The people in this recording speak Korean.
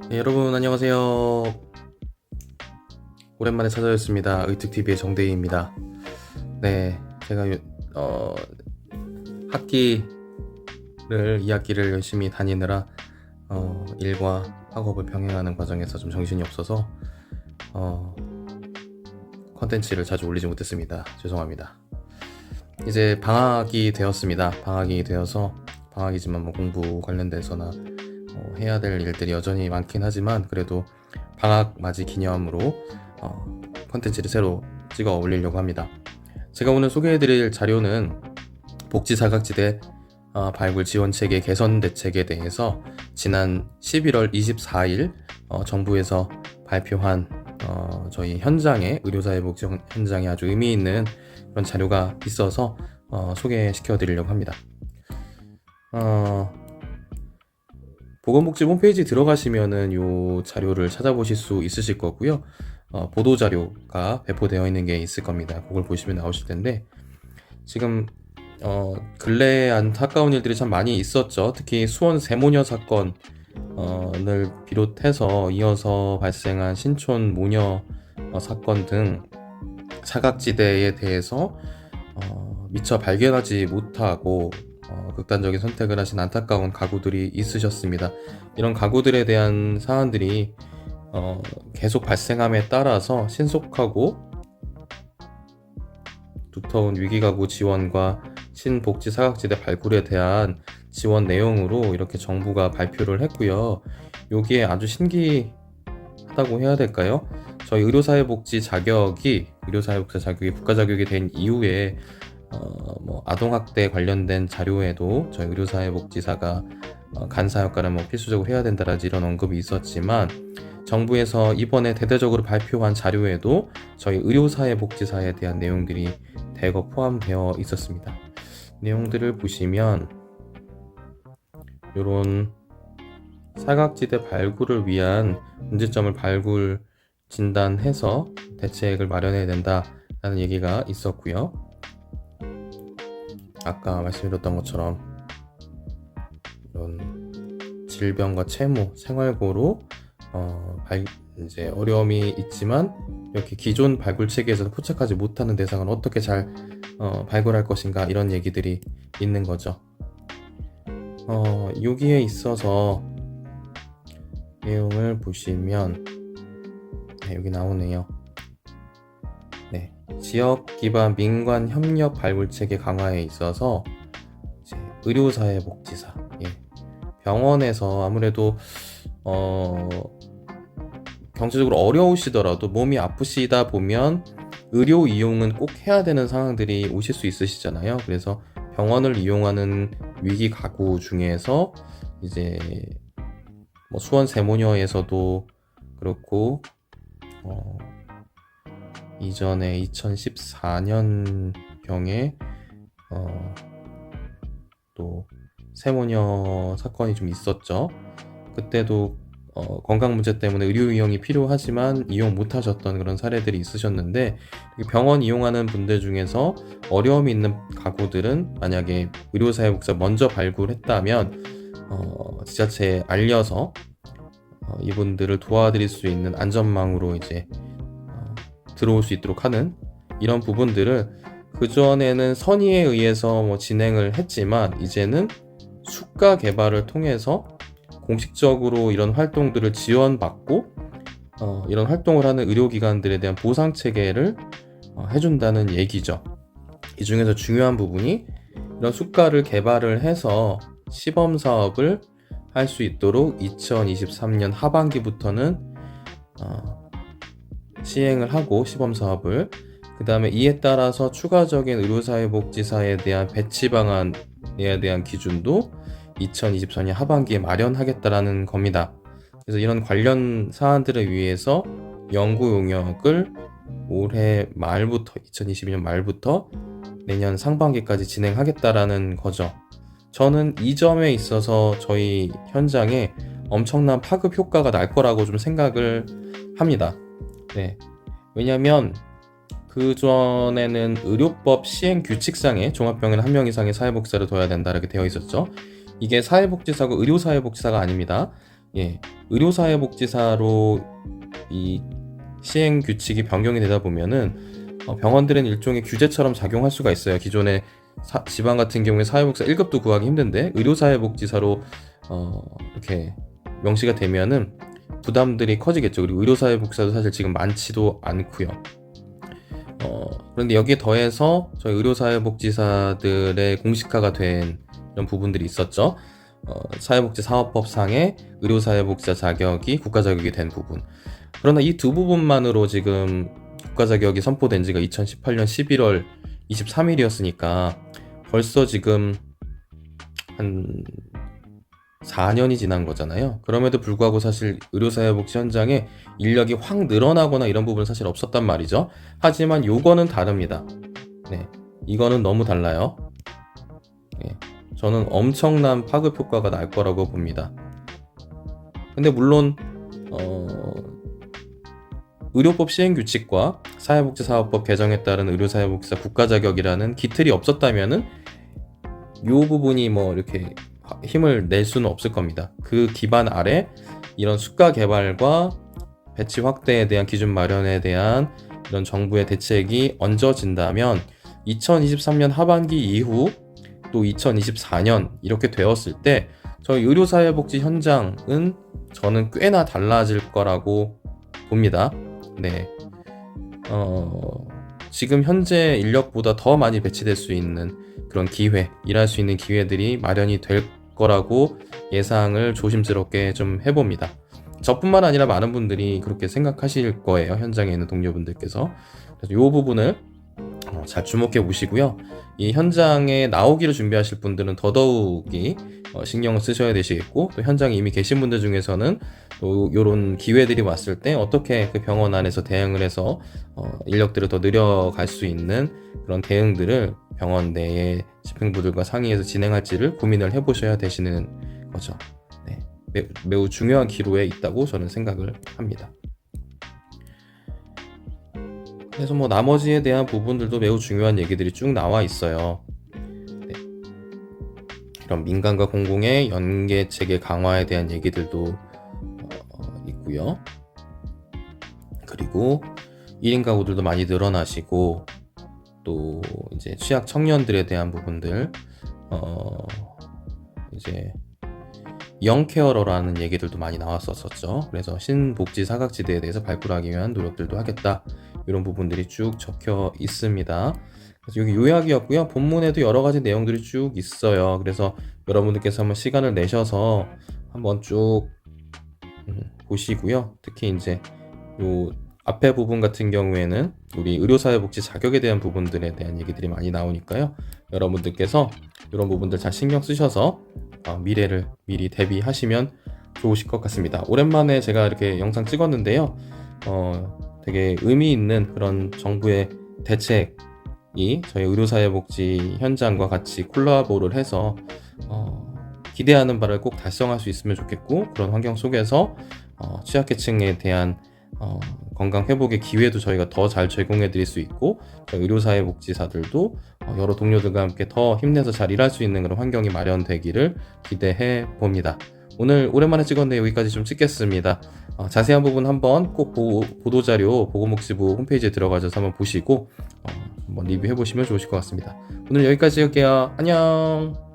네, 여러분 안녕하세요. 오랜만에 찾아뵙습니다. 의특TV의 정대희입니다. 네, 제가 학기를 2학기를 열심히 다니느라 일과 학업을 병행하는 과정에서 좀 정신이 없어서 컨텐츠를 자주 올리지 못했습니다. 죄송합니다. 이제 방학이 되었습니다. 방학이 되어서 방학이지만 뭐 공부 관련돼서나 해야 될 일들이 여전히 많긴 하지만 그래도 방학 맞이 기념으로 컨텐츠를 새로 찍어 올리려고 합니다. 제가 오늘 소개해드릴 자료는 복지사각지대 발굴 지원체계 개선 대책에 대해서 지난 11월 24일 정부에서 발표한 저희 현장에 의료사회복지 현장에 아주 의미 있는 그런 자료가 있어서 소개시켜 드리려고 합니다. 보건복지 홈페이지 들어가시면은 요 자료를 찾아보실 수 있으실 거고요. 보도 자료가 배포되어 있는 게 있을 겁니다. 그걸 보시면 나오실 텐데 지금 근래에 안타까운 일들이 참 많이 있었죠. 특히 수원 세모녀 사건을 비롯해서 이어서 발생한 신촌 모녀 사건 등 사각지대에 대해서 미처 발견하지 못하고 극단적인 선택을 하신 안타까운 가구들이 있으셨습니다. 이런 가구들에 대한 사안들이 계속 발생함에 따라서 신속하고 두터운 위기가구 지원과 신복지 사각지대 발굴에 대한 지원 내용으로 이렇게 정부가 발표를 했고요. 여기에 아주 신기하다고 해야 될까요? 저희 의료사회복지 자격이 국가자격이 된 이후에 아동학대 관련된 자료에도 저희 의료사회복지사가 간사 역할을 필수적으로 해야 된다라지 이런 언급이 있었지만 정부에서 이번에 대대적으로 발표한 자료에도 저희 의료사회복지사에 대한 내용들이 대거 포함되어 있었습니다. 내용들을 보시면 이런 사각지대 발굴을 위한 문제점을 발굴 진단해서 대책을 마련해야 된다라는 얘기가 있었고요. 아까 말씀드렸던 것처럼 이런 질병과 채무, 생활고로 이제 어려움이 있지만 이렇게 기존 발굴 체계에서 포착하지 못하는 대상을 어떻게 잘 발굴할 것인가 이런 얘기들이 있는 거죠. 여기에 있어서 내용을 보시면 여기 나오네요. 네, 지역 기반 민관 협력 발굴 체계 강화에 있어서 이제 의료사회복지사, 병원에서 아무래도 경제적으로 어려우시더라도 몸이 아프시다 보면 의료 이용은 꼭 해야 되는 상황들이 오실 수 있으시잖아요. 그래서 병원을 이용하는 위기 가구 중에서 이제 수원 세모녀에서도 그렇고 이전에 2014년 경에 또 세모녀 사건이 좀 있었죠. 그때도 건강 문제 때문에 의료 이용이 필요하지만 이용 못 하셨던 그런 사례들이 있으셨는데 병원 이용하는 분들 중에서 어려움이 있는 가구들은 만약에 의료사회복지사 먼저 발굴했다면 지자체에 알려서 이분들을 도와드릴 수 있는 안전망으로 이제 들어올 수 있도록 하는 이런 부분들을 그전에는 선의에 의해서 진행을 했지만 이제는 수가 개발을 통해서 공식적으로 이런 활동들을 지원받고 이런 활동을 하는 의료기관들에 대한 보상 체계를 해준다는 얘기죠. 이 중에서 중요한 부분이 이런 수가를 개발을 해서 시범 사업을 할 수 있도록 2023년 하반기부터는 시행을 하고 시범 사업을 그 다음에 이에 따라서 추가적인 의료사회복지사에 대한 배치 방안에 대한 기준도 2024년 하반기에 마련하겠다라는 겁니다. 그래서 이런 관련 사안들을 위해서 연구 용역을 올해 말부터 2022년 말부터 내년 상반기까지 진행하겠다라는 거죠. 저는 이 점에 있어서 저희 현장에 엄청난 파급 효과가 날 거라고 좀 생각을 합니다. 네. 왜냐면 그전에는 의료법 시행 규칙상에 종합병원에 한 명 이상의 사회복지사를 둬야 된다 이렇게 되어 있었죠. 이게 사회복지사고 의료사회복지사가 아닙니다. 예, 의료사회복지사로 이 시행 규칙이 변경이 되다 보면은 병원들은 일종의 규제처럼 작용할 수가 있어요. 기존에 지방 같은 경우에 사회복지사 1급도 구하기 힘든데 의료사회복지사로 이렇게 명시가 되면은 부담들이 커지겠죠. 그리고 의료사회복지사도 사실 지금 많지도 않고요. 그런데 여기에 더해서 저희 의료사회복지사들의 공식화가 된 이런 부분들이 있었죠. 사회복지사업법상의 의료사회복지사 자격이 국가자격이 된 부분. 그러나 이 두 부분만으로 지금 국가자격이 선포된 지가 2018년 11월 23일이었으니까 벌써 지금 한 4년이 지난 거잖아요. 그럼에도 불구하고 사실 의료사회복지 현장에 인력이 확 늘어나거나 이런 부분은 사실 없었단 말이죠. 하지만 요거는 다릅니다. 네, 이거는 너무 달라요. 네, 저는 엄청난 파급 효과가 날 거라고 봅니다. 근데 물론 의료법 시행규칙과 사회복지사업법 개정에 따른 의료사회복지사 국가자격이라는 기틀이 없었다면은 요 부분이 뭐 이렇게 힘을 낼 수는 없을 겁니다. 그 기반 아래 이런 수가 개발과 배치 확대에 대한 기준 마련에 대한 이런 정부의 대책이 얹어진다면 2023년 하반기 이후 또 2024년 이렇게 되었을 때 저희 의료사회복지 현장은 저는 꽤나 달라질 거라고 봅니다. 네. 지금 현재 인력보다 더 많이 배치될 수 있는 그런 기회, 일할 수 있는 기회들이 마련이 될 거라고 예상을 조심스럽게 좀 해봅니다. 저뿐만 아니라 많은 분들이 그렇게 생각하실 거예요. 현장에 있는 동료분들께서. 그래서 이 부분을 잘 주목해 보시고요. 이 현장에 나오기를 준비하실 분들은 더더욱이 신경을 쓰셔야 되시겠고, 또 현장에 이미 계신 분들 중에서는 또 이런 기회들이 왔을 때 어떻게 그 병원 안에서 대응을 해서 인력들을 더 늘려갈 수 있는 그런 대응들을 병원 내의 집행부들과 상의해서 진행할지를 고민을 해보셔야 되시는 거죠. 네, 매우 중요한 기로에 있다고 저는 생각을 합니다. 그래서 뭐 나머지에 대한 부분들도 매우 중요한 얘기들이 쭉 나와 있어요. 네. 이런 민간과 공공의 연계 체계 강화에 대한 얘기들도 있고요. 그리고 1인 가구들도 많이 늘어나시고 또 이제 취약 청년들에 대한 부분들 이제 영케어러라는 얘기들도 많이 나왔었죠. 그래서 신복지 사각지대에 대해서 발굴하기 위한 노력들도 하겠다. 이런 부분들이 쭉 적혀 있습니다. 그래서 여기 요약이었고요. 본문에도 여러 가지 내용들이 쭉 있어요. 그래서 여러분들께서 한번 시간을 내셔서 한번 쭉 보시고요. 특히 이제 요 앞에 부분 같은 경우에는 우리 의료사회복지 자격에 대한 부분들에 대한 얘기들이 많이 나오니까요. 여러분들께서 이런 부분들 잘 신경 쓰셔서 미래를 미리 대비하시면 좋으실 것 같습니다. 오랜만에 제가 이렇게 영상 찍었는데요. 되게 의미 있는 그런 정부의 대책이 저희 의료사회복지 현장과 같이 콜라보를 해서 기대하는 바를 꼭 달성할 수 있으면 좋겠고, 그런 환경 속에서 취약계층에 대한 건강 회복의 기회도 저희가 더 잘 제공해 드릴 수 있고, 의료사회복지사들도 여러 동료들과 함께 더 힘내서 잘 일할 수 있는 그런 환경이 마련되기를 기대해 봅니다. 오늘 오랜만에 찍었는데 여기까지 좀 찍겠습니다. 자세한 부분 한번 꼭 보도자료 보건복지부 홈페이지에 들어가셔서 한번 보시고 한번 리뷰해 보시면 좋으실 것 같습니다. 오늘 여기까지 할게요. 안녕.